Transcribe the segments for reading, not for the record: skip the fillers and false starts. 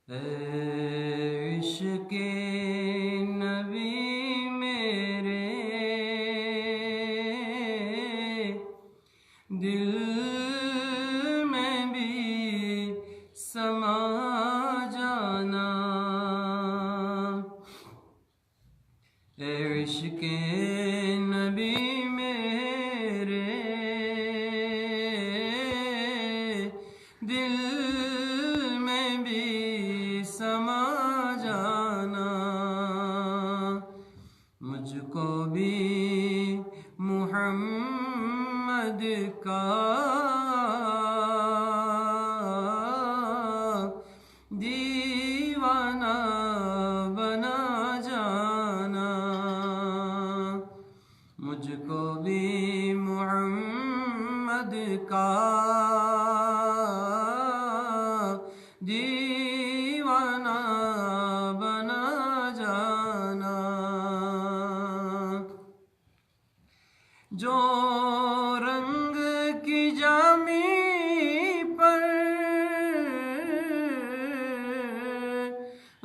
اے عشق نبی میرے دل میں بھی سما جانا، اے عشق نبی میرے دل میں بھی سما جانا، مجھ کو بھی محمد کا دیوانہ بنا جانا، مجھ کو بھی محمد کا دیوانہ بنا جانا، جو رنگ کی جامی پر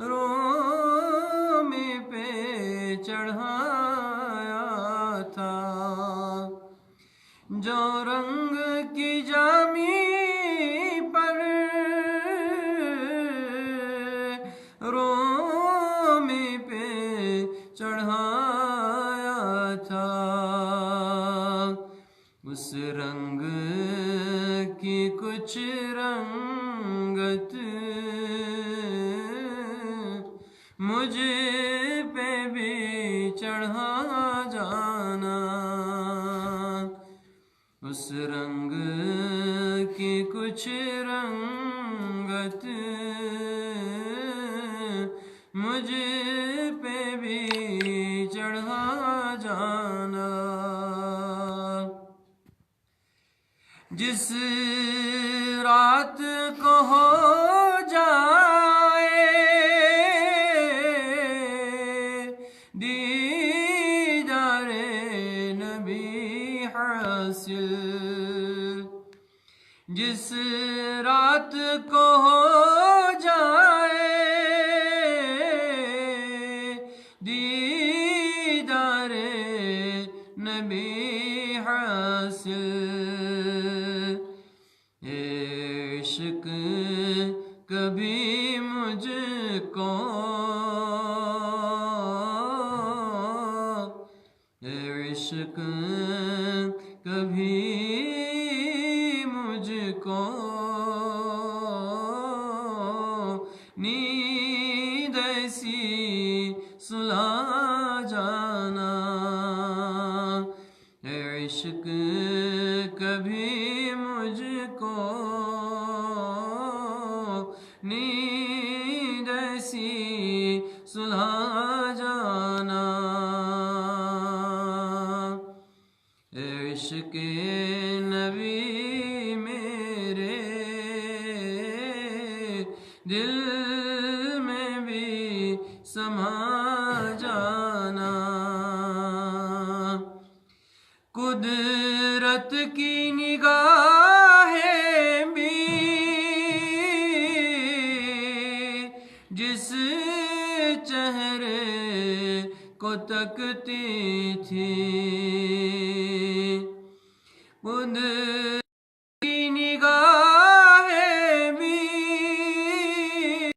روم پہ چڑھایا تھا، جو رنگ کی جامی پر روم پہ چڑھایا تھا، اس رنگ کی کچھ رنگت مجھ پہ بھی چڑھا جانا، اس رنگ کی کچھ رنگت مجھ پہ بھی چڑھا جانا، جس رات کو ہو جائے دیدار نبی حاصل، جس رات کو ہو جائے دیدار نبی حاصل، عشق کبھی مجھ کو عشق کبھی مجھ کو نیند ایسی سلا جانا، عشق کبھی مجھ کو نیند ایسی سلا جانا، عشق نبی میرے دل میں بھی سما جانا، قدرت کی نگاہیں بھی جس چہرے کو تکتی تھی